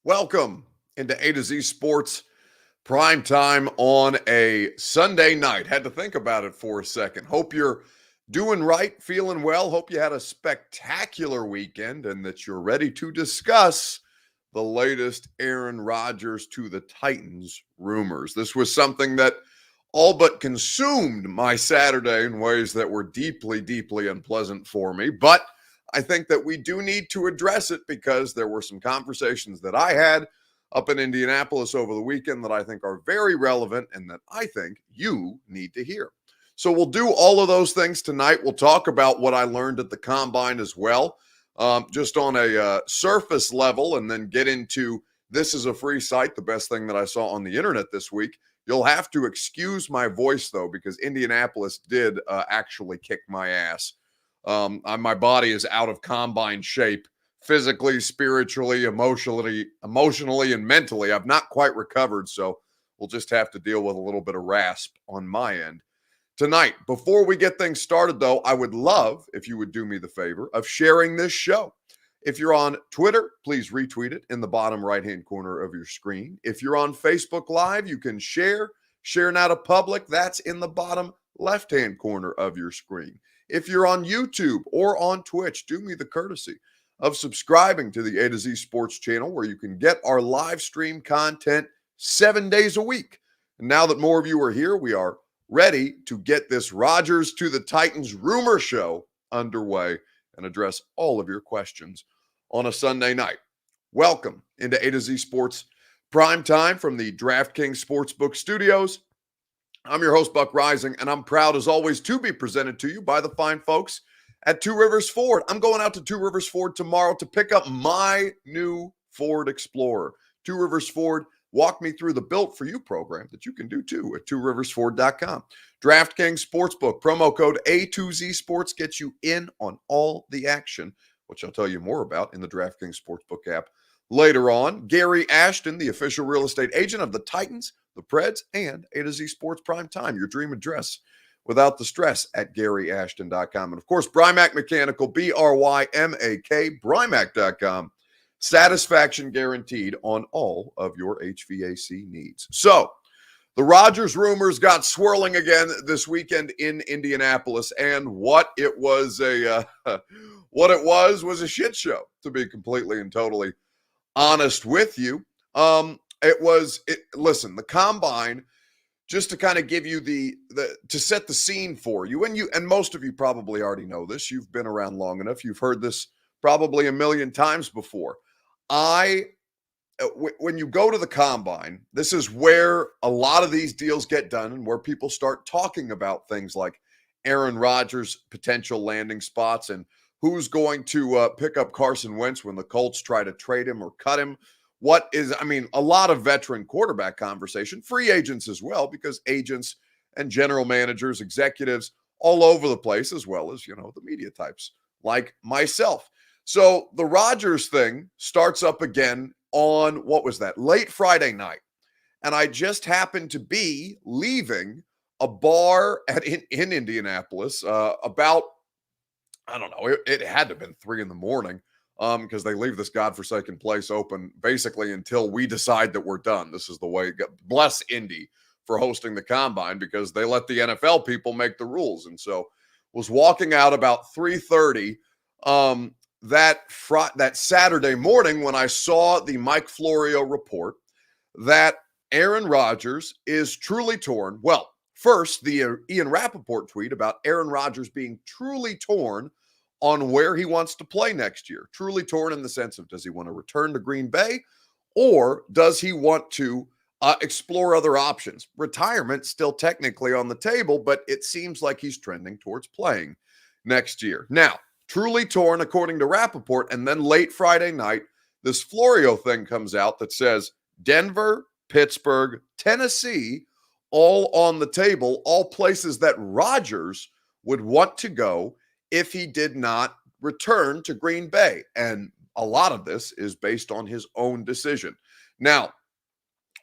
Welcome into A to Z Sports Prime Time on a Sunday night. Had to think about it for a second. Hope you're doing right, feeling well. Hope you had a spectacular weekend and that you're ready to discuss the latest Aaron Rodgers to the Titans rumors. This was something that all but consumed my Saturday in ways that were deeply, deeply unpleasant for me. But I think that we do need to address it because there were some conversations that I had up in Indianapolis over the weekend that I think are very relevant and that I think you need to hear. So we'll do all of those things tonight. We'll talk about what I learned at the Combine as well, just on a surface level, and then get into this is a free site, the best thing that I saw on the internet this week. You'll have to excuse my voice, though, because Indianapolis did actually kick my ass. My body is out of combine shape, physically, spiritually, emotionally, and mentally. I've not quite recovered, so we'll just have to deal with a little bit of rasp on my end tonight. Before we get things started, though, I would love if you would do me the favor of sharing this show. If you're on Twitter, please retweet it in the bottom right-hand corner of your screen. If you're on Facebook Live, you can share now to public. That's in the bottom left-hand corner of your screen. If you're on YouTube or on Twitch, do me the courtesy of subscribing to the A to Z Sports channel, where you can get our live stream content 7 days a week. And now that more of you are here, we are ready to get this Rodgers to the Titans rumor show underway and address all of your questions on a Sunday night. Welcome into A to Z Sports Prime Time from the DraftKings Sportsbook Studios. I'm your host, Buck Rising, and I'm proud, as always, to be presented to you by the fine folks at Two Rivers Ford. I'm going out to Two Rivers Ford tomorrow to pick up my new Ford Explorer. Two Rivers Ford, walk me through the Built For You program that you can do too at tworiversford.com. DraftKings Sportsbook, promo code A2Z Sports gets you in on all the action, which I'll tell you more about in the DraftKings Sportsbook app later on. Gary Ashton, the official real estate agent of the Titans, the Preds, and A to Z Sports Prime Time, your dream address without the stress at GaryAshton.com. And of course, Brymak Mechanical, BRYMAK, Brymak.com. Satisfaction guaranteed on all of your HVAC needs. So, the Rodgers rumors got swirling again this weekend in Indianapolis, and what it was a shit show, to be completely and totally honest with you. Listen, the Combine, just to kind of give you to set the scene for you, and most of you probably already know this. You've been around long enough. You've heard this probably a million times before. When you go to the Combine, this is where a lot of these deals get done and where people start talking about things like Aaron Rodgers' potential landing spots and who's going to pick up Carson Wentz when the Colts try to trade him or cut him. A lot of veteran quarterback conversation, free agents as well, because agents and general managers, executives all over the place, as well as, the media types like myself. So the Rodgers thing starts up again on, late Friday night. And I just happened to be leaving a bar in Indianapolis about, I don't know, it had to have been 3 a.m. Because they leave this godforsaken place open basically until we decide that we're done. This is the way. Bless Indy for hosting the Combine, because they let the NFL people make the rules. And so was walking out about 3:30 that Saturday morning when I saw the Mike Florio report that Aaron Rodgers is truly torn. Well, first, the Ian Rappaport tweet about Aaron Rodgers being truly torn on where he wants to play next year. Truly torn in the sense of, does he want to return to Green Bay, or does he want to explore other options? Retirement still technically on the table, but it seems like he's trending towards playing next year. Now, truly torn, according to Rappaport, and then late Friday night, this Florio thing comes out that says Denver, Pittsburgh, Tennessee, all on the table, all places that Rodgers would want to go if he did not return to Green Bay. And a lot of this is based on his own decision. Now,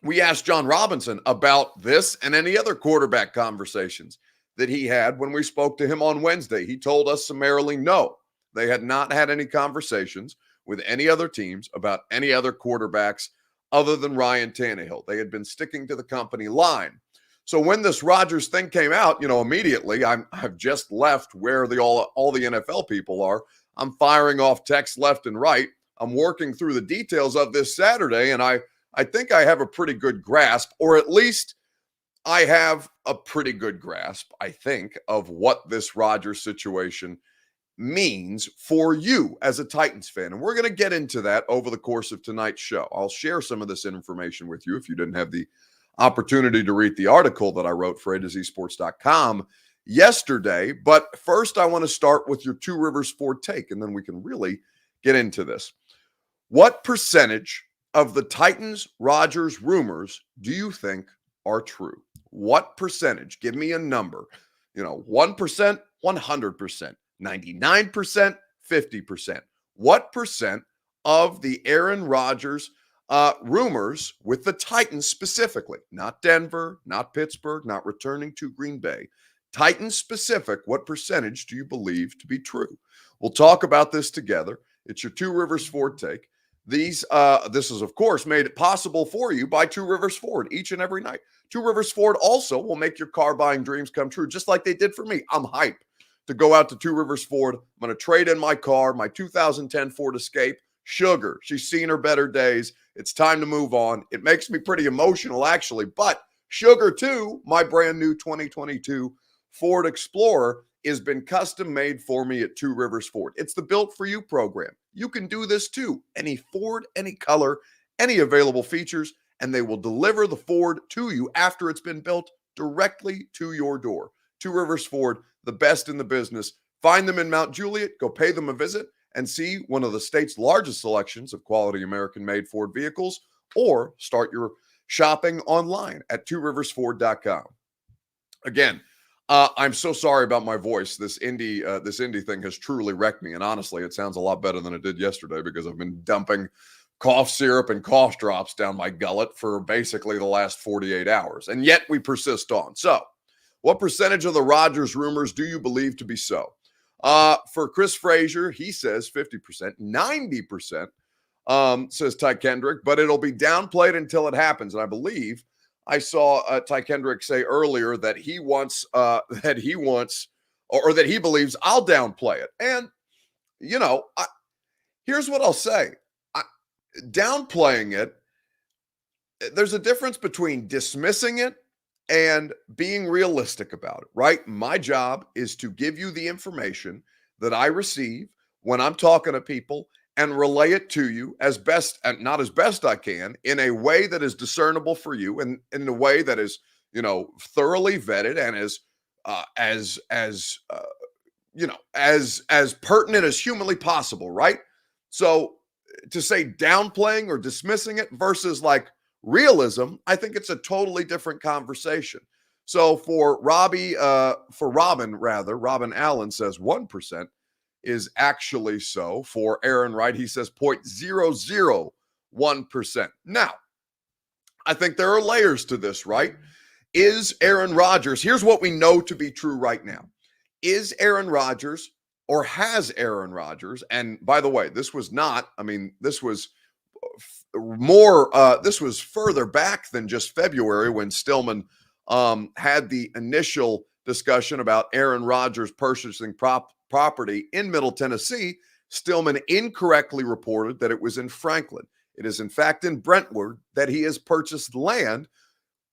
we asked John Robinson about this and any other quarterback conversations that he had when we spoke to him on Wednesday. He told us summarily, no, they had not had any conversations with any other teams about any other quarterbacks other than Ryan Tannehill. They had been sticking to the company line. So when this Rodgers thing came out, immediately I've just left where all the NFL people are. I'm firing off texts left and right. I'm working through the details of this Saturday, and I think I have a pretty good grasp, or at least I have a pretty good grasp, I think, of what this Rodgers situation means for you as a Titans fan. And we're going to get into that over the course of tonight's show. I'll share some of this information with you if you didn't have the opportunity to read the article that I wrote for A2Zsports.com yesterday. But first, I want to start with your Two Rivers Ford take, and then we can really get into this. What percentage of the Titans Rodgers rumors do you think are true? What percentage? Give me a number. 1%, 100%, 99%, 50%. What percent of the Aaron Rodgers rumors with the Titans specifically, not Denver, not Pittsburgh, not returning to Green Bay, Titans specific, what percentage do you believe to be true? We'll talk about this together. It's your Two Rivers Ford take. This is, of course, made it possible for you by Two Rivers Ford each and every night. Two Rivers Ford also will make your car buying dreams come true, just like they did for me. I'm hyped to go out to Two Rivers Ford. I'm going to trade in my car, my 2010 Ford Escape. Sugar, she's seen her better days. It's time to move on. It makes me pretty emotional, actually. But Sugar, too, my brand new 2022 Ford Explorer, has been custom made for me at Two Rivers Ford. It's the Built For You program. You can do this too. Any Ford, any color, any available features, and they will deliver the Ford to you after it's been built directly to your door. Two Rivers Ford, the best in the business. Find them in Mount Juliet. Go pay them a visit and see one of the state's largest selections of quality American-made Ford vehicles, or start your shopping online at tworiversford.com. Again, I'm so sorry about my voice. This Indy thing has truly wrecked me. And honestly, it sounds a lot better than it did yesterday because I've been dumping cough syrup and cough drops down my gullet for basically the last 48 hours. And yet we persist on. So what percentage of the Rodgers rumors do you believe to be so? For Chris Frazier, he says 50%, 90%, says Ty Kendrick, but it'll be downplayed until it happens. And I believe I saw Ty Kendrick say earlier that he wants, or that he believes I'll downplay it. And, here's what I'll say. Downplaying it, there's a difference between dismissing it and being realistic about it, right? My job is to give you the information that I receive when I'm talking to people and relay it to you as best, and not as best I can, in a way that is discernible for you, and in a way that is, thoroughly vetted and as pertinent as humanly possible, right? So to say downplaying or dismissing it versus like realism, I think it's a totally different conversation. So for Robin Allen says 1%. Is actually so. For Aaron Wright, he says 0.001%. Now, I think there are layers to this, right? Is Aaron Rodgers, here's what we know to be true right now. Is Aaron Rodgers, or has Aaron Rodgers, and by the way, this was further back than just February when Stillman had the initial discussion about Aaron Rodgers purchasing property in Middle Tennessee. Stillman incorrectly reported that it was in Franklin. It is in fact in Brentwood that he has purchased land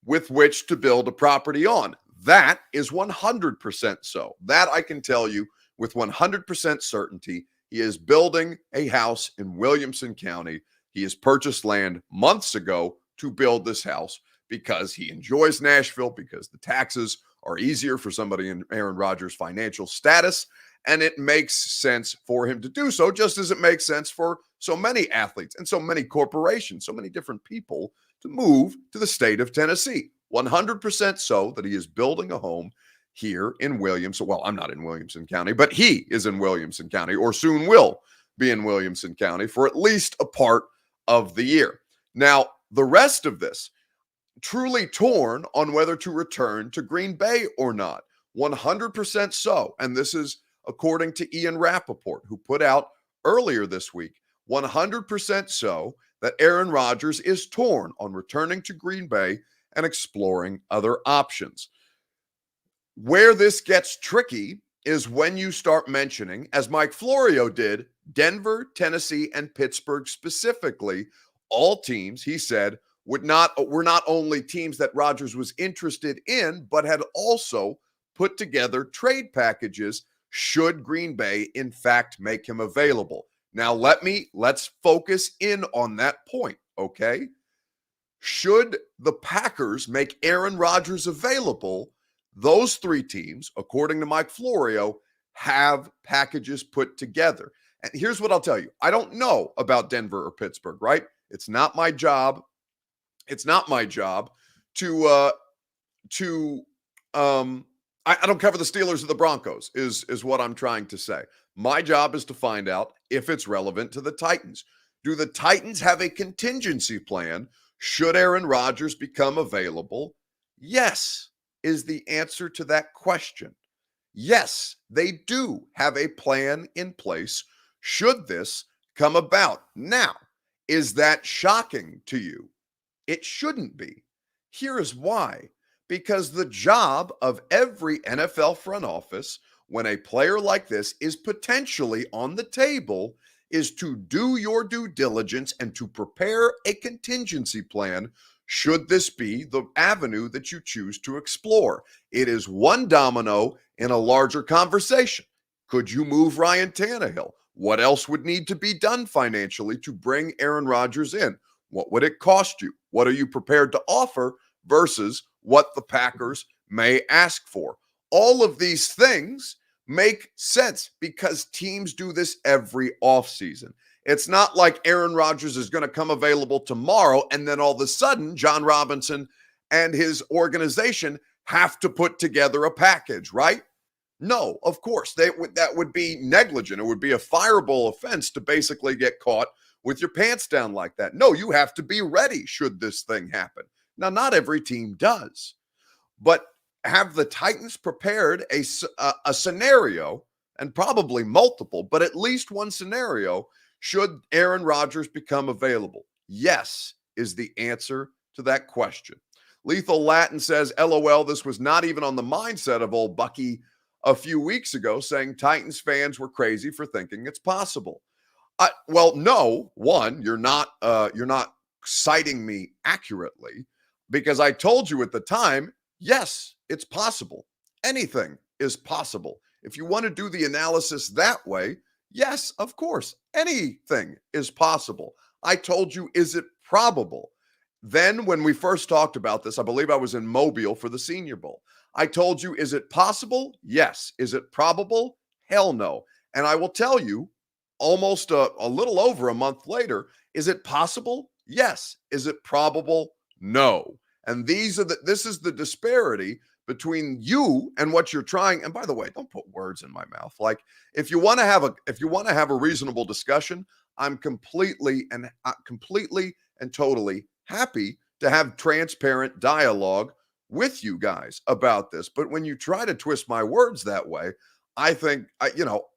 with which to build a property on. That is 100% so. That I can tell you with 100% certainty. He is building a house in Williamson County. He has purchased land months ago to build this house because he enjoys Nashville, because the taxes are easier for somebody in Aaron Rodgers' financial status, and it makes sense for him to do so, just as it makes sense for so many athletes and so many corporations, so many different people to move to the state of Tennessee. 100% so that he is building a home here in Williamson. Well, I'm not in Williamson County, but he is in Williamson County, or soon will be in Williamson County for at least a part of the year. Now, the rest of this, truly torn on whether to return to Green Bay or not. 100% so. And this is according to Ian Rappaport, who put out earlier this week 100% so, that Aaron Rodgers is torn on returning to Green Bay and exploring other options. Where this gets tricky is when you start mentioning, as Mike Florio did, Denver, Tennessee, and Pittsburgh specifically, all teams, he said, were not only teams that Rodgers was interested in, but had also put together trade packages should Green Bay in fact make him available. Now let's focus in on that point, okay? Should the Packers make Aaron Rodgers available, those three teams, according to Mike Florio, have packages put together. And here's what I'll tell you. I don't know about Denver or Pittsburgh, right? It's not my job. It's not my job to I don't cover the Steelers or the Broncos, is what I'm trying to say. My job is to find out if it's relevant to the Titans. Do the Titans have a contingency plan should Aaron Rodgers become available? Yes, is the answer to that question. Yes, they do have a plan in place should this come about. Now, is that shocking to you? It shouldn't be. Here is why. Because the job of every NFL front office, when a player like this is potentially on the table, is to do your due diligence and to prepare a contingency plan should this be the avenue that you choose to explore. It is one domino in a larger conversation. Could you move Ryan Tannehill? What else would need to be done financially to bring Aaron Rodgers in? What would it cost you? What are you prepared to offer versus what the Packers may ask for? All of these things make sense because teams do this every offseason. It's not like Aaron Rodgers is going to come available tomorrow and then all of a sudden John Robinson and his organization have to put together a package, right? No, of course. That would be negligent. It would be a fireable offense to basically get caught with your pants down like that. No, you have to be ready should this thing happen. Now, not every team does, but have the Titans prepared a scenario, and probably multiple, but at least one scenario, should Aaron Rodgers become available? Yes, is the answer to that question. Lethal Latin says, LOL, this was not even on the mindset of old Bucky a few weeks ago, saying Titans fans were crazy for thinking it's possible. Well, no, one, you're not citing me accurately, because I told you at the time, yes, it's possible. Anything is possible. If you want to do the analysis that way, yes, of course, anything is possible. I told you, is it probable? Then when we first talked about this, I believe I was in Mobile for the Senior Bowl. I told you, is it possible? Yes. Is it probable? Hell no. And I will tell you, almost a little over a month later, is it possible? Yes. Is it probable? No. And this is the disparity between you and what you're trying. And by the way, don't put words in my mouth. Like, if you want to have a reasonable discussion, I'm completely and totally happy to have transparent dialogue with you guys about this. But when you try to twist my words that way, I think,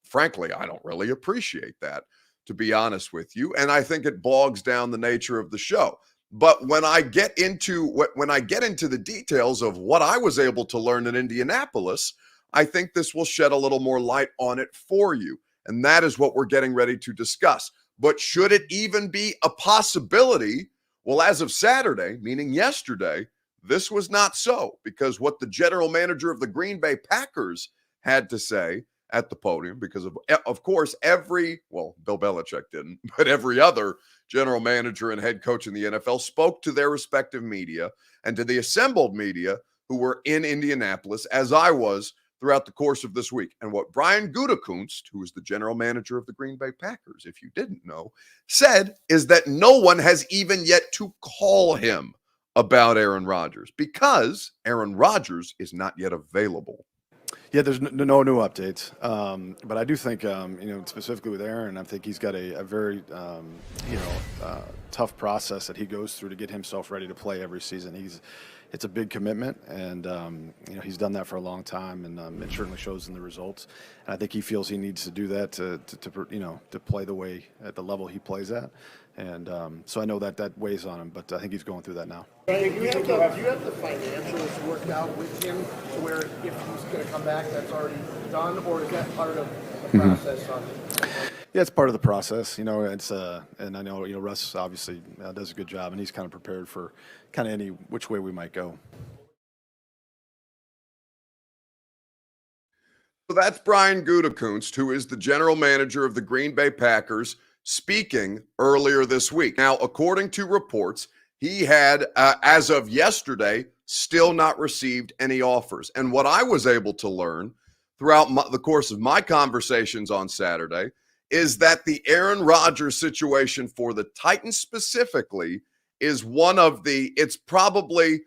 frankly, I don't really appreciate that, to be honest with you. And I think it bogs down the nature of the show. But when I get into the details of what I was able to learn in Indianapolis, I think this will shed a little more light on it for you. And that is what we're getting ready to discuss. But should it even be a possibility? Well, as of Saturday, meaning yesterday, this was not so, because what the general manager of the Green Bay Packers had to say at the podium, because of course, Bill Belichick didn't, but every other general manager and head coach in the NFL spoke to their respective media and to the assembled media who were in Indianapolis, as I was throughout the course of this week. And what Brian Gutekunst, who is the general manager of the Green Bay Packers, if you didn't know, said is that no one has even yet to call him about Aaron Rodgers because Aaron Rodgers is not yet available. Yeah, there's no new updates, but I do think specifically with Aaron, I think he's got a very tough process that he goes through to get himself ready to play every season. It's a big commitment, and he's done that for a long time, and it certainly shows in the results. And I think he feels he needs to do that to play the way at the level he plays at, and so I know that weighs on him, but I think he's going through that now. Right, do you have the financials worked out with him to where if he's going to come back, that's already done, or is that part of the process on it? Yeah, it's part of the process. It's and I know Russ obviously does a good job, and he's kind of prepared for kind of any which way we might go. So that's Brian Gutekunst, who is the general manager of the Green Bay Packers, speaking earlier this week. Now, according to reports, he had, as of yesterday, still not received any offers. And what I was able to learn throughout the course of my conversations on Saturday is that the Aaron Rodgers situation for the Titans specifically is one of it's probably,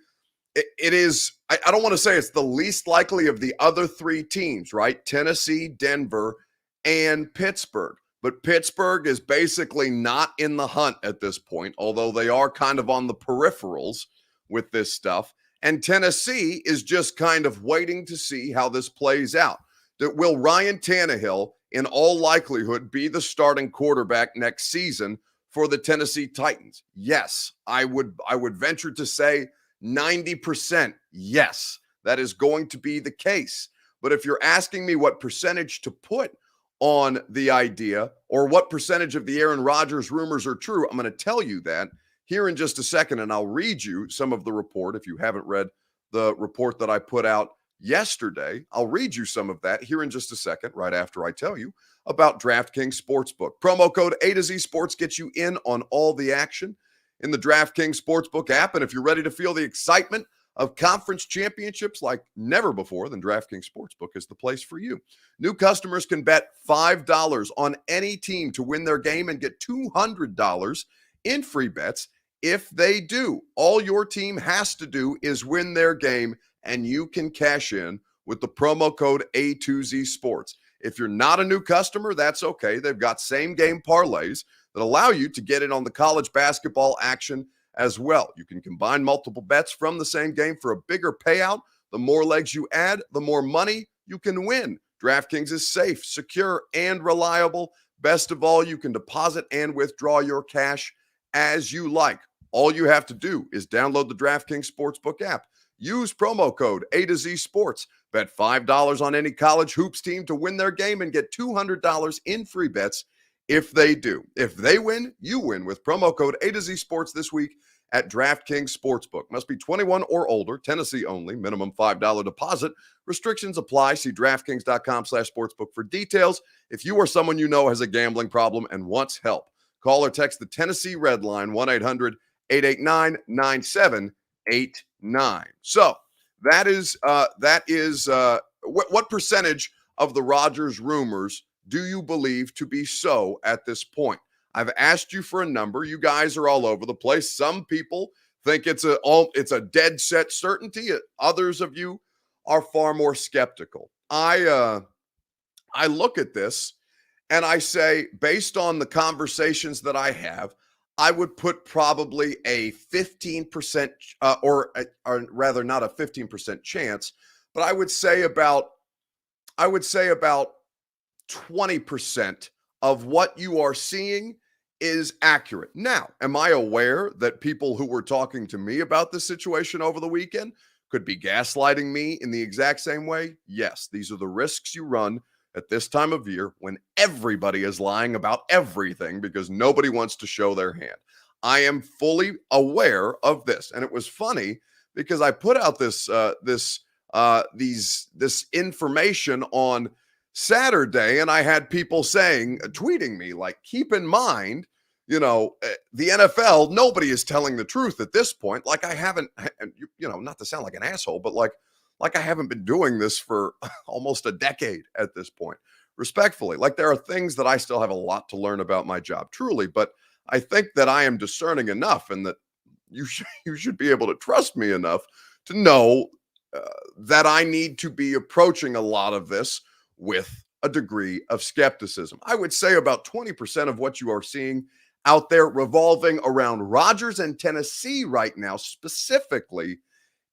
it is, I don't want to say it's the least likely of the other three teams, right? Tennessee, Denver, and Pittsburgh. But Pittsburgh is basically not in the hunt at this point, although they are kind of on the peripherals with this stuff. And Tennessee is just kind of waiting to see how this plays out. Will Ryan Tannehill, in all likelihood, be the starting quarterback next season for the Tennessee Titans? Yes, I would venture to say 90% yes, that is going to be the case. But if you're asking me what percentage to put on the idea or what percentage of the Aaron Rodgers rumors are true, I'm going to tell you that here in just a second, and I'll read you some of the report. If you haven't read the report that I put out yesterday, I'll read you some of that here in just a second, right after I tell you about DraftKings Sportsbook. Promo code A to Z Sports gets you in on all the action in the DraftKings Sportsbook app. And if you're ready to feel the excitement of conference championships like never before, then DraftKings Sportsbook is the place for you. New customers can bet $5 on any team to win their game and get $200 in free bets if they do. All your team has to do is win their game, and you can cash in with the promo code A2Z Sports. If you're not a new customer, that's okay. They've got same-game parlays that allow you to get in on the college basketball action as well. You can combine multiple bets from the same game for a bigger payout. The more legs you add, the more money you can win. DraftKings is safe, secure, and reliable. Best of all, you can deposit and withdraw your cash as you like. All you have to do is download the DraftKings Sportsbook app. Use promo code A to Z Sports. Bet $5 on any college hoops team to win their game and get $200 in free bets if they do. If they win, you win with promo code A to Z Sports this week at DraftKings Sportsbook. Must be 21 or older, Tennessee only, minimum $5 deposit. Restrictions apply. See DraftKings.com/sportsbook for details. If you or someone you know has a gambling problem and wants help, call or text the Tennessee Red Line, 1-800-889-9789. So that is what percentage of the Rodgers rumors do you believe to be so at this point? I've asked you for a number. You guys are all over the place. Some people think it's a dead set certainty. Others of you are far more skeptical. I look at this and I say, based on the conversations that I have, I would put probably a 15%, or rather not a 15% chance, but I would say about 20% of what you are seeing is accurate. Now, am I aware that people who were talking to me about this situation over the weekend could be gaslighting me in the exact same way? Yes, these are the risks you run at this time of year when everybody is lying about everything because nobody wants to show their hand. I am fully aware of this. And it was funny because I put out this information on Saturday, and I had people tweeting me, like, keep in mind, the NFL, nobody is telling the truth at this point. Like, I haven't, not to sound like an asshole, but like I haven't been doing this for almost a decade at this point. Respectfully, like, there are things that I still have a lot to learn about my job, truly, but I think that I am discerning enough and that you should be able to trust me enough to know that I need to be approaching a lot of this with a degree of skepticism. I would say about 20% of what you are seeing out there revolving around Rodgers and Tennessee right now specifically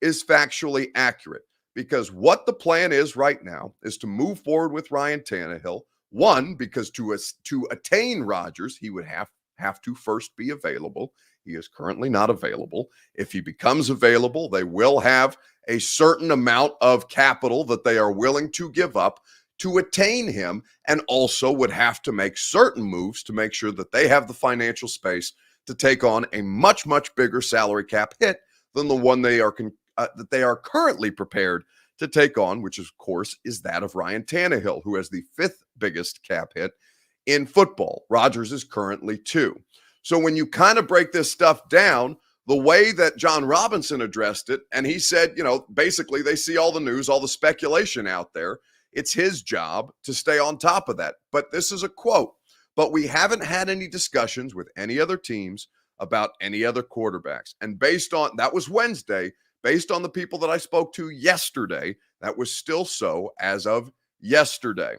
is factually accurate, because what the plan is right now is to move forward with Ryan Tannehill. One, because to attain Rodgers, he would have to first be available. He is currently not available. If he becomes available, they will have a certain amount of capital that they are willing to give up to attain him, and also would have to make certain moves to make sure that they have the financial space to take on a much, much bigger salary cap hit than the one that they are currently prepared to take on, which of course is that of Ryan Tannehill, who has the 5th biggest cap hit in football. Rodgers is currently 2. So when you kind of break this stuff down, the way that John Robinson addressed it, and he said, basically they see all the news, all the speculation out there. It's his job to stay on top of that. But this is a quote. But we haven't had any discussions with any other teams about any other quarterbacks. And that was Wednesday, based on the people that I spoke to yesterday, that was still so as of yesterday.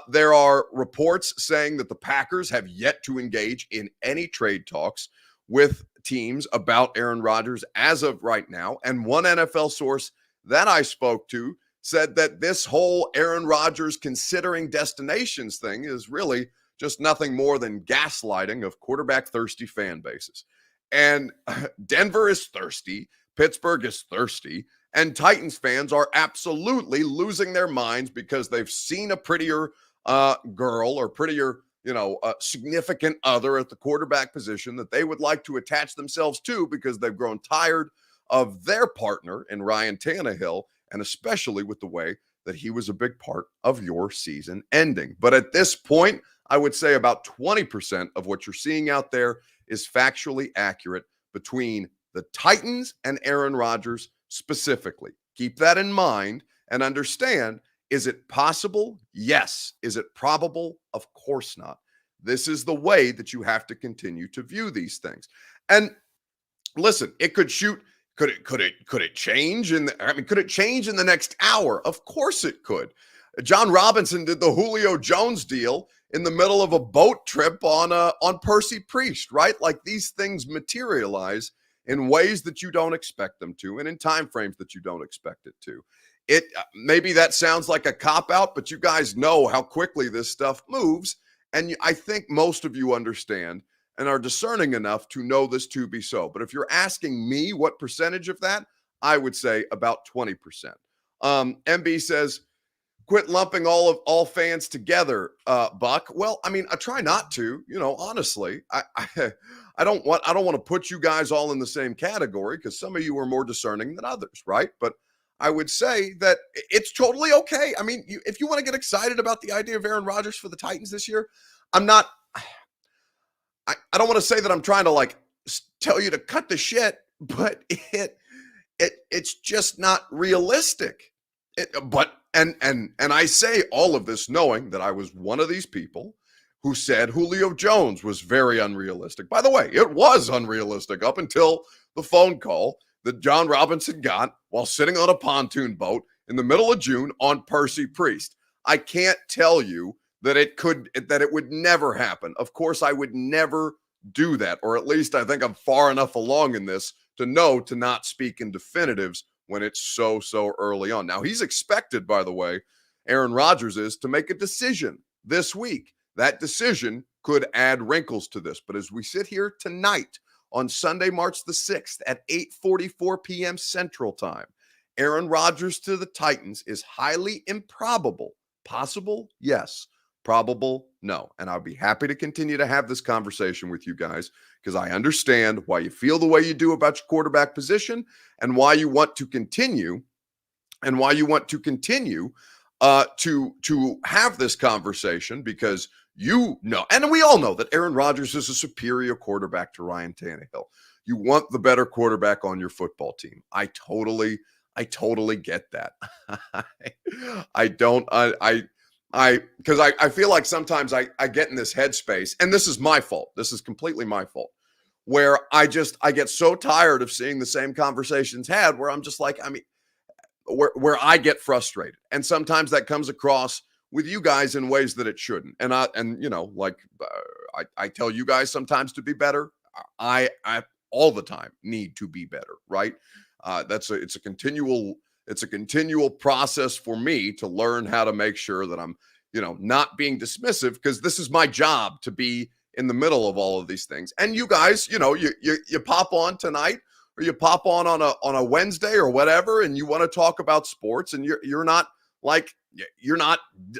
There are reports saying that the Packers have yet to engage in any trade talks with teams about Aaron Rodgers as of right now. And one NFL source that I spoke to said that this whole Aaron Rodgers considering destinations thing is really just nothing more than gaslighting of quarterback-thirsty fan bases. And Denver is thirsty, Pittsburgh is thirsty, and Titans fans are absolutely losing their minds because they've seen a prettier girl or prettier, significant other at the quarterback position that they would like to attach themselves to, because they've grown tired of their partner in Ryan Tannehill, and especially with the way that he was a big part of your season ending. But at this point, I would say about 20% of what you're seeing out there is factually accurate between the Titans and Aaron Rodgers specifically. Keep that in mind and understand, is it possible? Yes. Is it probable? Of course not. This is the way that you have to continue to view these things. And listen, it could shoot. Could it change could it change in the next hour? Of course it could. John Robinson did the Julio Jones deal in the middle of a boat trip on Percy Priest, right? Like, these things materialize in ways that you don't expect them to, and in time frames that you don't expect it to. Maybe that sounds like a cop-out, but you guys know how quickly this stuff moves, and I think most of you understand and are discerning enough to know this to be so. But if you're asking me what percentage of that, I would say about 20%. MB says, quit lumping all fans together, Buck. Well, I try not to, honestly. I don't want to put you guys all in the same category, because some of you are more discerning than others, right? But I would say that it's totally okay. If you want to get excited about the idea of Aaron Rodgers for the Titans this year, I don't want to say that I'm trying to tell you to cut the shit, but it's just not realistic. And I say all of this knowing that I was one of these people who said Julio Jones was very unrealistic. By the way, it was unrealistic up until the phone call that John Robinson got while sitting on a pontoon boat in the middle of June on Percy Priest. I can't tell you that it would never happen. Of course, I would never do that, or at least I think I'm far enough along in this to know to not speak in definitives when it's so early on. Now, he's expected, by the way, Aaron Rodgers is, to make a decision this week. That decision could add wrinkles to this. But as we sit here tonight on Sunday, March the 6th at 8:44 p.m. Central Time, Aaron Rodgers to the Titans is highly improbable. Possible? Yes. Probable? No. And I'll be happy to continue to have this conversation with you guys, because I understand why you feel the way you do about your quarterback position, and why you want to continue to have this conversation, because you know, and we all know that Aaron Rodgers is a superior quarterback to Ryan Tannehill. You want the better quarterback on your football team. I totally get that. Because I feel like sometimes I get in this headspace, and this is my fault. This is completely my fault, where I get so tired of seeing the same conversations had, where I'm just like, where I get frustrated. And sometimes that comes across with you guys in ways that it shouldn't. And I tell you guys sometimes to be better. I all the time need to be better, right? It's a continual process for me to learn how to make sure that I'm, not being dismissive, because this is my job to be in the middle of all of these things. And you guys, you pop on tonight, or you pop on a Wednesday or whatever, and you want to talk about sports, and you're not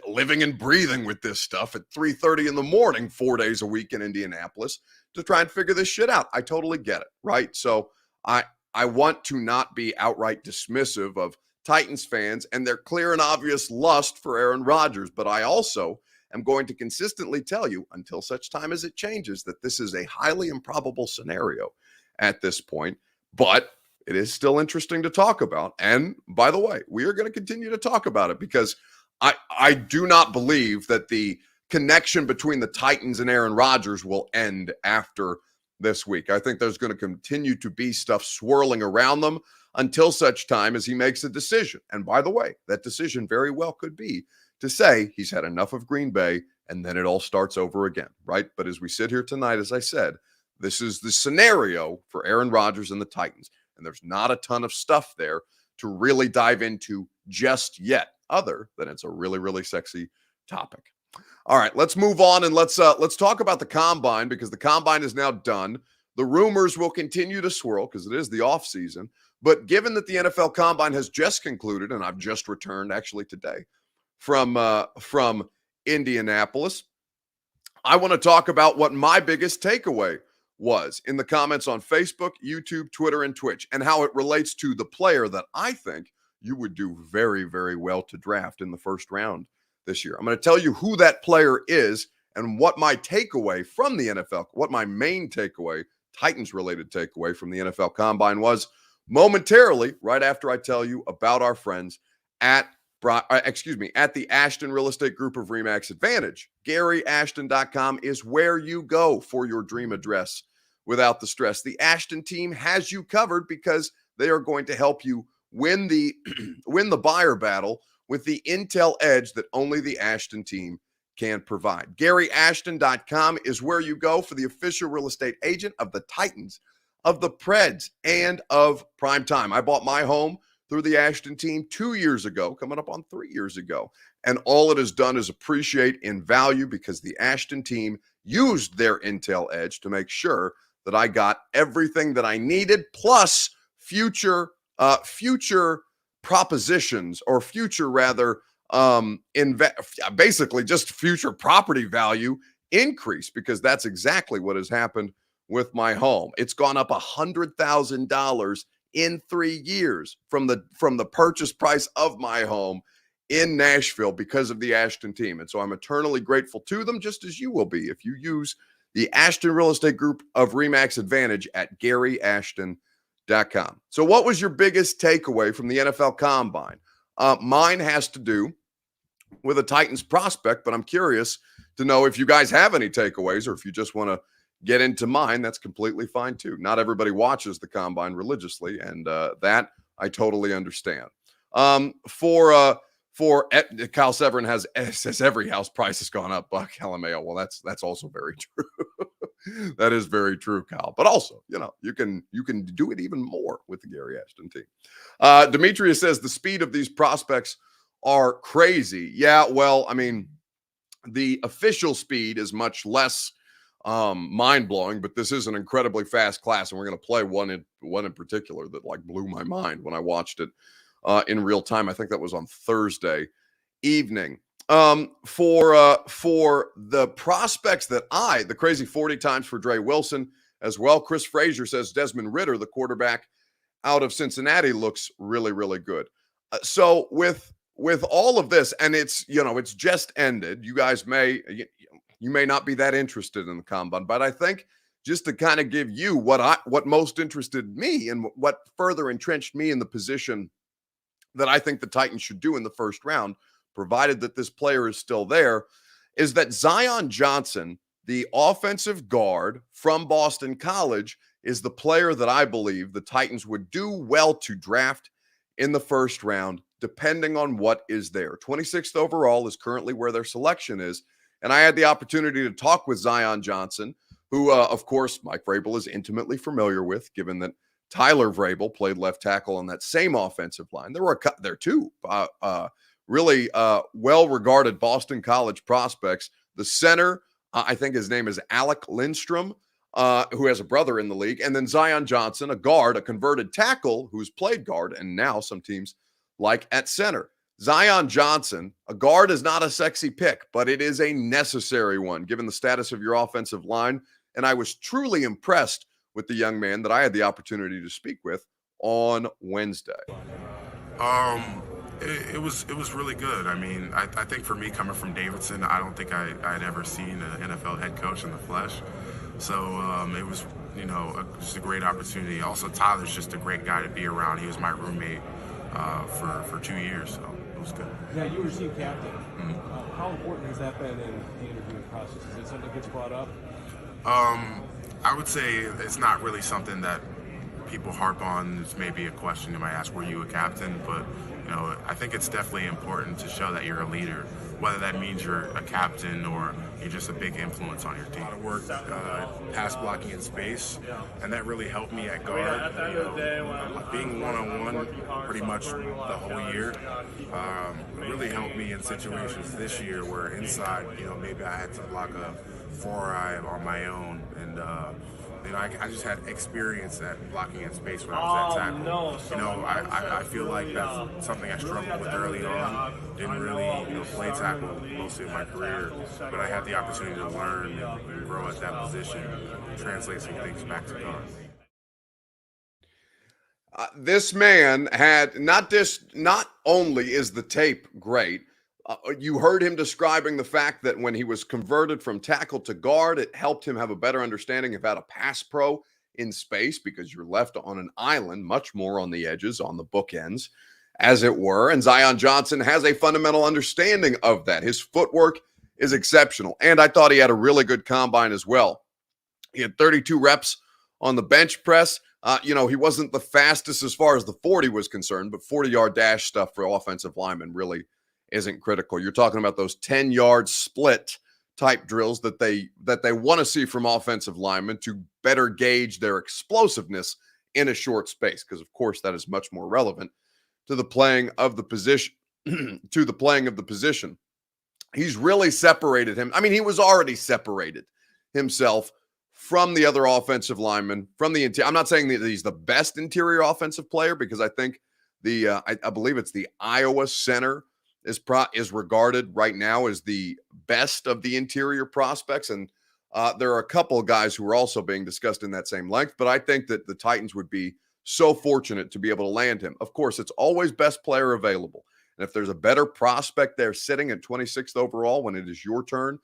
living and breathing with this stuff at 3:30 in the morning, 4 days a week in Indianapolis to try and figure this shit out. I totally get it, right? So I want to not be outright dismissive of Titans fans and their clear and obvious lust for Aaron Rodgers, but I also am going to consistently tell you, until such time as it changes, that this is a highly improbable scenario at this point, but it is still interesting to talk about. And by the way, we are going to continue to talk about it, because I do not believe that the connection between the Titans and Aaron Rodgers will end after this week. I think there's going to continue to be stuff swirling around them until such time as he makes a decision. And by the way, that decision very well could be to say he's had enough of Green Bay, and then it all starts over again, right? But as we sit here tonight, as I said, this is the scenario for Aaron Rodgers and the Titans. And there's not a ton of stuff there to really dive into just yet, other than it's a really, really sexy topic. All right, let's move on, and let's talk about the Combine, because the Combine is now done. The rumors will continue to swirl because it is the offseason. But given that the NFL Combine has just concluded, and I've just returned actually today from Indianapolis, I want to talk about what my biggest takeaway was in the comments on Facebook, YouTube, Twitter, and Twitch, and how it relates to the player that I think you would do very, very well to draft in the first round this year. I'm going to tell you who that player is and what my takeaway from the NFL, what my main takeaway, Titans-related takeaway from the NFL Combine was momentarily, right after I tell you about our friends at the Ashton Real Estate Group of RE/MAX Advantage. GaryAshton.com is where you go for your dream address without the stress. The Ashton team has you covered, because they are going to help you win the buyer battle with the intel edge that only the Ashton team can provide. GaryAshton.com is where you go for the official real estate agent of the Titans, of the Preds, and of Primetime. I bought my home through the Ashton team 2 years ago, coming up on 3 years ago. And all it has done is appreciate in value, because the Ashton team used their intel edge to make sure that I got everything that I needed, plus future propositions, or basically just future property value increase, because that's exactly what has happened with my home. It's gone up $100,000 in 3 years from the purchase price of my home in Nashville because of the Ashton team. And so I'm eternally grateful to them, just as you will be if you use the Ashton Real Estate Group of RE/MAX Advantage at GaryAshton.com. So what was your biggest takeaway from the NFL Combine? Mine has to do with a Titans prospect, but I'm curious to know if you guys have any takeaways, or if you just want to get into mine. That's completely fine too. Not everybody watches the Combine religiously, and that I totally understand. Kyle Severin says every house price has gone up, Buck LMAO. Well, that's also very true. That is very true, Kyle. But also, you can do it even more with the Gary Ashton team. Demetrius says the speed of these prospects are crazy. Yeah, well, I mean, the official speed is much less mind-blowing, but this is an incredibly fast class, and we're going to play one in particular that blew my mind when I watched it in real time. I think that was on Thursday evening. For the prospects that the crazy 40 times for Dre Wilson as well. Chris Frazier says Desmond Ridder, the quarterback out of Cincinnati, looks really, really good. So with all of this, and it's just ended. You guys you may not be that interested in the Combine, but I think just to kind of give you what most interested me and what further entrenched me in the position that I think the Titans should do in the first round, provided that this player is still there, is that Zion Johnson, the offensive guard from Boston College, is the player that I believe the Titans would do well to draft in the first round, depending on what is there. 26th overall is currently where their selection is. And I had the opportunity to talk with Zion Johnson, who, of course, Mike Vrabel is intimately familiar with, given that Tyler Vrabel played left tackle on that same offensive line. There were two really well-regarded Boston College prospects. The center, I think his name is Alec Lindstrom, who has a brother in the league. And then Zion Johnson, a guard, a converted tackle who's played guard, and now some teams like at center. Zion Johnson, a guard is not a sexy pick, but it is a necessary one given the status of your offensive line. And I was truly impressed with the young man that I had the opportunity to speak with on Wednesday. It was really good. I mean, I think for me, coming from Davidson, I don't think I'd ever seen an NFL head coach in the flesh. So it was, just a great opportunity. Also, Tyler's just a great guy to be around. He was my roommate for 2 years, so it was good. Yeah, you were team captain. Mm-hmm. How important has that been in the interviewing process? Is it something that gets brought up? I would say it's not really something that people harp on. It's maybe a question you might ask, were you a captain? But, I think it's definitely important to show that you're a leader, whether that means you're a captain or you're just a big influence on your team. A lot of work, pass blocking in space, and that really helped me at guard. Being one-on-one pretty much the whole year really helped me in situations this year where inside, maybe I had to block a 4-eye on my own, and I just had experience at blocking in space when I was at tackle. I feel like that's something I struggled with early on. Didn't really play tackle most of my career, but I had the opportunity to learn and grow at that position, and translate some things back to guard. This man had not only is the tape great, you heard him describing the fact that when he was converted from tackle to guard, it helped him have a better understanding of how to pass pro in space because you're left on an island, much more on the edges, on the bookends, as it were. And Zion Johnson has a fundamental understanding of that. His footwork is exceptional. And I thought he had a really good combine as well. He had 32 reps on the bench press. He wasn't the fastest as far as the 40 was concerned, but 40-yard dash stuff for offensive linemen really isn't critical. You're talking about those 10-yard split type drills that they want to see from offensive linemen to better gauge their explosiveness in a short space, because of course that is much more relevant to the playing of the position. He's really separated him. I mean, he was already separated himself from the other offensive linemen, from the interior. I'm not saying that he's the best interior offensive player, because I think I believe it's the Iowa center is regarded right now as the best of the interior prospects. And there are a couple of guys who are also being discussed in that same length, but I think that the Titans would be so fortunate to be able to land him. Of course, it's always best player available. And if there's a better prospect there sitting at 26th overall when it is your turn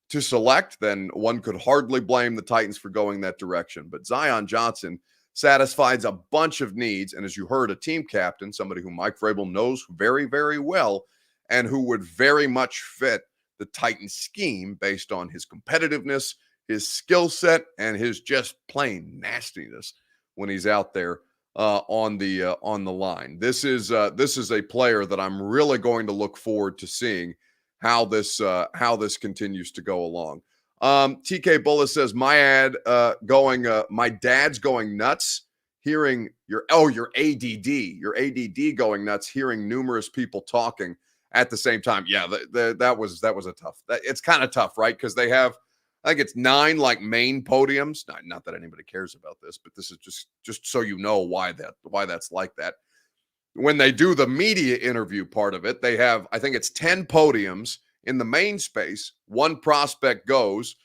to select, then one could hardly blame the Titans for going that direction. But Zion Johnson satisfies a bunch of needs. And as you heard, a team captain, somebody who Mike Vrabel knows very, very well, and who would very much fit the Titans scheme based on his competitiveness, his skill set, and his just plain nastiness when he's out there on the line. This is a player that I'm really going to look forward to seeing how this continues to go along. TK Bullis says my dad's going nuts hearing your ADD going nuts hearing numerous people talking at the same time. Yeah, that was a tough. It's kind of tough, right? Because they have, I think it's 9 like main podiums. Not that anybody cares about this, but this is just so you know why that's like that. When they do the media interview part of it, they have, I think it's 10 podiums in the main space. One prospect goes.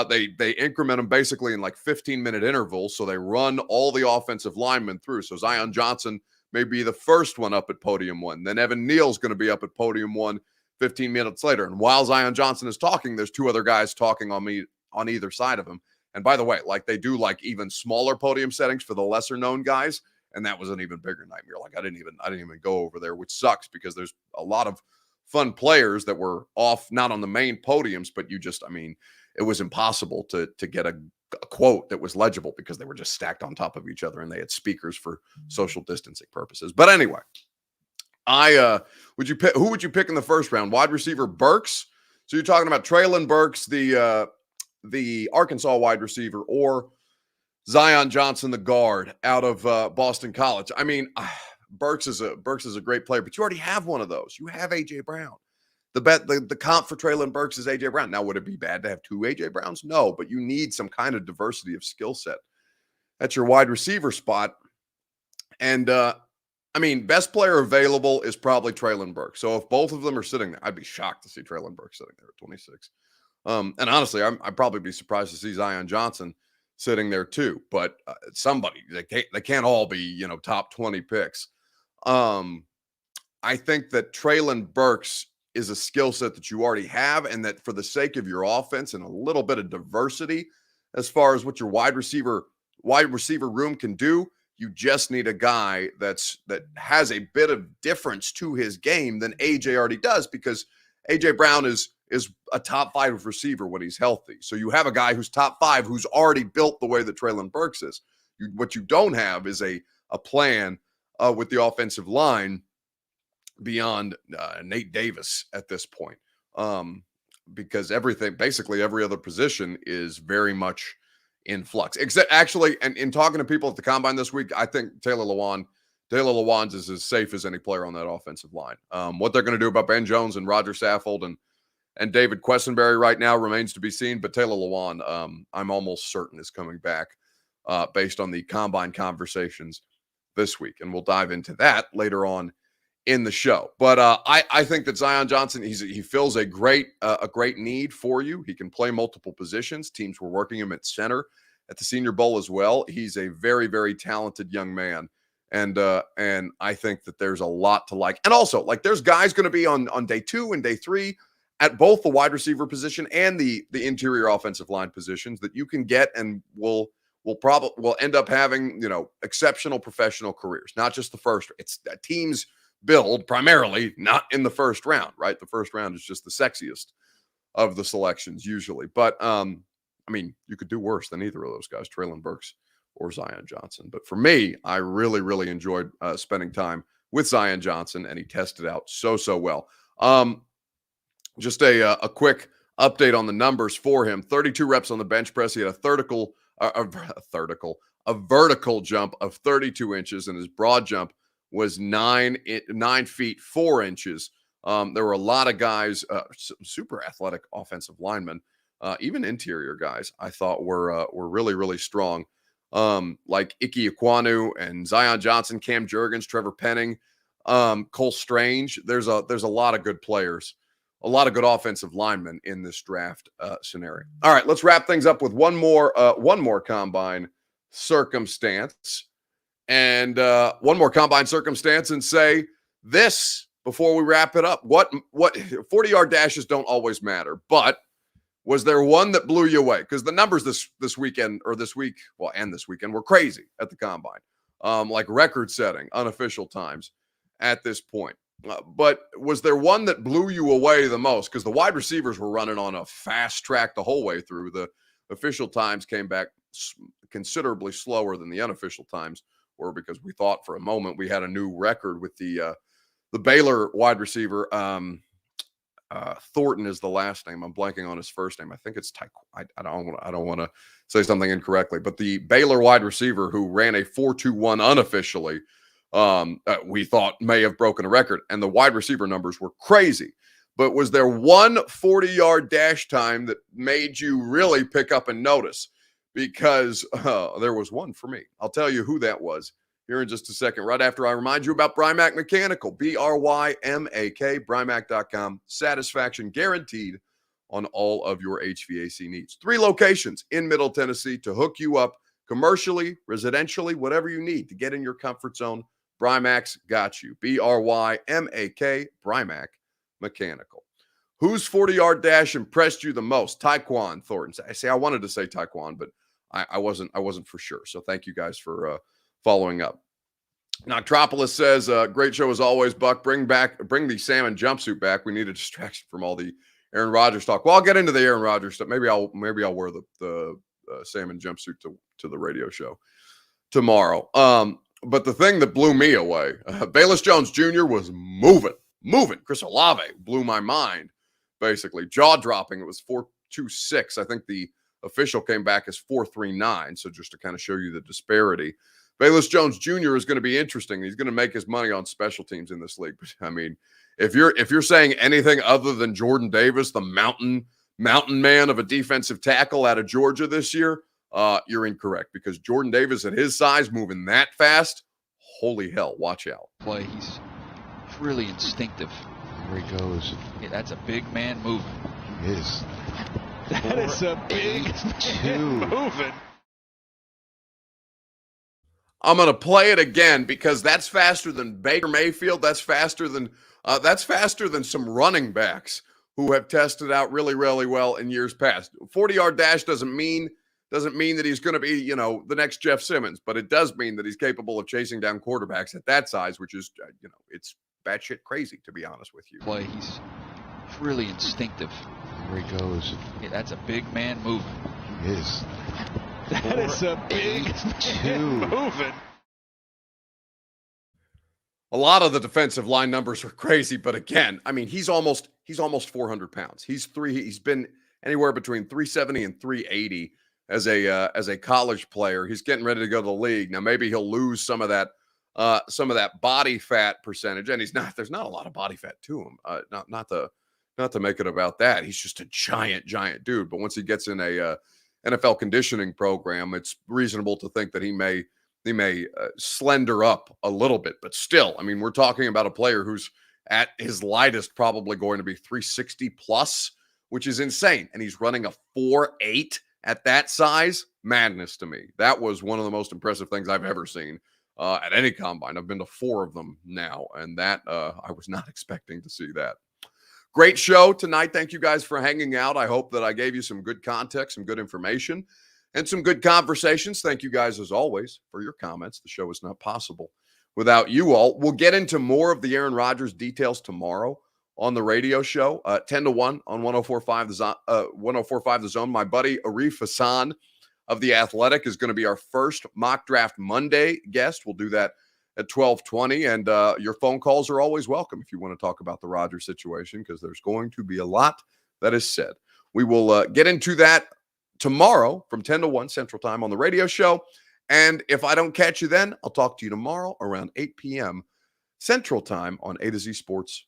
They increment them basically in like 15-minute intervals, so they run all the offensive linemen through. So Zion Johnson may be the first one up at podium 1. Then Evan Neal's going to be up at podium 1 15 minutes later. And while Zion Johnson is talking, there's 2 other guys talking on either side of him. And by the way, like they do like even smaller podium settings for the lesser known guys. And that was an even bigger nightmare. Like I didn't even go over there, which sucks because there's a lot of fun players that were off, not on the main podiums, but it was impossible to get a a quote that was legible because they were just stacked on top of each other and they had speakers for social distancing purposes. But anyway, who would you pick in the first round? Wide receiver Burks. So you're talking about Treylon Burks, the Arkansas wide receiver, or Zion Johnson, the guard out of Boston College. I mean, Burks is a great player, but you already have one of those. You have AJ Brown. The comp for Treylon Burks is AJ Brown. Now, would it be bad to have two AJ Browns? No, but you need some kind of diversity of skill set at your wide receiver spot. And I mean, best player available is probably Treylon Burks. So if both of them are sitting there, I'd be shocked to see Treylon Burks sitting there at 26. And honestly, I'd probably be surprised to see Zion Johnson sitting there too. But somebody, they can't all be, top 20 picks. I think that Treylon Burks is a skill set that you already have, and that for the sake of your offense and a little bit of diversity as far as what your wide receiver room can do, you just need a guy that has a bit of difference to his game than AJ already does, because AJ Brown is a top 5 receiver when he's healthy. So you have a guy who's top 5 who's already built the way that Treylon Burks is. What you don't have is a plan with the offensive line beyond Nate Davis at this point, because basically every other position is very much in flux. Except actually, and in talking to people at the combine this week, I think Taylor Lewan's is as safe as any player on that offensive line. What they're going to do about Ben Jones and Roger Saffold and David Quessenberry right now remains to be seen. But Taylor Lewan, I'm almost certain is coming back based on the combine conversations this week, and we'll dive into that later on in the show. But I think that Zion Johnson, he fills a great need for you. He can play multiple positions. Teams were working him at center at the Senior Bowl as well. He's a very, very talented young man. And I think that there's a lot to like. And also, like, there's guys going to be on day 2 and day 3 at both the wide receiver position and the interior offensive line positions that you can get and will end up having, exceptional professional careers, not just the first. It's teams build primarily not in the first round, right? The first round is just the sexiest of the selections usually. But I mean, you could do worse than either of those guys, Treylon Burks or Zion Johnson. But for me, I really, really enjoyed spending time with Zion Johnson, and he tested out so well. Just a quick update on the numbers for him. 32 reps on the bench press. He had a vertical jump of 32 inches, and his broad jump was 9 feet 4 inches. There were a lot of guys, super athletic offensive linemen, even interior guys, I thought were really, really strong. Like Ike Ekwonu and Zion Johnson, Cam Jurgens, Trevor Penning, Cole Strange. There's a lot of good players, a lot of good offensive linemen in this draft scenario. All right, let's wrap things up with one more combine circumstance. And one more combine circumstance, and say this before we wrap it up. What 40-yard dashes don't always matter, but was there one that blew you away? Because the numbers this weekend were crazy at the combine, like record-setting unofficial times at this point. But was there one that blew you away the most? Because the wide receivers were running on a fast track the whole way through. The official times came back considerably slower than the unofficial times were, because we thought for a moment we had a new record with the Baylor wide receiver. Thornton is the last name. I'm blanking on his first name. I think it's I don't want to say something incorrectly, but the Baylor wide receiver who ran a 4.21 unofficially, we thought may have broken a record, and the wide receiver numbers were crazy. But was there one 40-yard dash time that made you really pick up and notice? Because there was one for me. I'll tell you who that was here in just a second, right after I remind you about Brymak Mechanical, BRYMAK, Brymak.com. Satisfaction guaranteed on all of your HVAC needs. 3 locations in Middle Tennessee to hook you up commercially, residentially, whatever you need to get in your comfort zone. Brymak's got you. BRYMAK, Brymak Mechanical. Whose 40-yard dash impressed you the most? Tyquan Thornton. I wanted to say Tyquan, but I wasn't for sure. So thank you guys for following up. Noctropolis says, great show as always, Buck. Bring the salmon jumpsuit back. We need a distraction from all the Aaron Rodgers talk. Well, I'll get into the Aaron Rodgers stuff. Maybe I'll wear the salmon jumpsuit to the radio show tomorrow. But the thing that blew me away, Bayless Jones Jr. was moving. Chris Olave blew my mind, basically. Jaw-dropping. It was 4.26. I think the official came back as 4.39, so just to kind of show you the disparity. Bayless Jones Jr. is going to be interesting. He's going to make his money on special teams in this league. But, I mean, if you're saying anything other than Jordan Davis, the mountain man of a defensive tackle out of Georgia this year, you're incorrect, because Jordan Davis at his size moving that fast, holy hell, watch out. Play, he's really instinctive. Here he goes. Yeah, that's a big man moving. He is. That is a big man moving. I'm going to play it again because that's faster than Baker Mayfield. That's faster than some running backs who have tested out really, really well in years past. 40-yard dash doesn't mean that he's going to be, the next Jeff Simmons, but it does mean that he's capable of chasing down quarterbacks at that size, which is, it's batshit crazy, to be honest with you. Play, he's really instinctive. Here he goes. Yeah, that's a big man moving. He is. That is a big man moving. A lot of the defensive line numbers are crazy, but again, I mean, he's almost 400 pounds. He's been anywhere between 370 and 380 as a college player. He's getting ready to go to the league. Now, maybe he'll lose some of that body fat percentage, and there's not a lot of body fat to him. Not to make it about that. He's just a giant dude. But once he gets in a NFL conditioning program, it's reasonable to think that he may slender up a little bit. But still, I mean, we're talking about a player who's at his lightest probably going to be 360 plus, which is insane. And he's running a 4.8 at that size. Madness to me. That was one of the most impressive things I've ever seen at any combine. I've been to 4 of them now, and that I was not expecting to see that. Great show tonight. Thank you guys for hanging out. I hope that I gave you some good context, some good information, and some good conversations. Thank you guys, as always, for your comments. The show is not possible without you all. We'll get into more of the Aaron Rodgers details tomorrow on the radio show, 10-1 on 104.5 The Zone. My buddy Arif Hassan of The Athletic is going to be our first Mock Draft Monday guest. We'll do that at 12:20, and your phone calls are always welcome if you want to talk about the Rodgers situation, because there's going to be a lot that is said. We will get into that tomorrow from 10 to 1 Central Time on the radio show, and if I don't catch you then, I'll talk to you tomorrow around 8 p.m. Central Time on A to Z Sports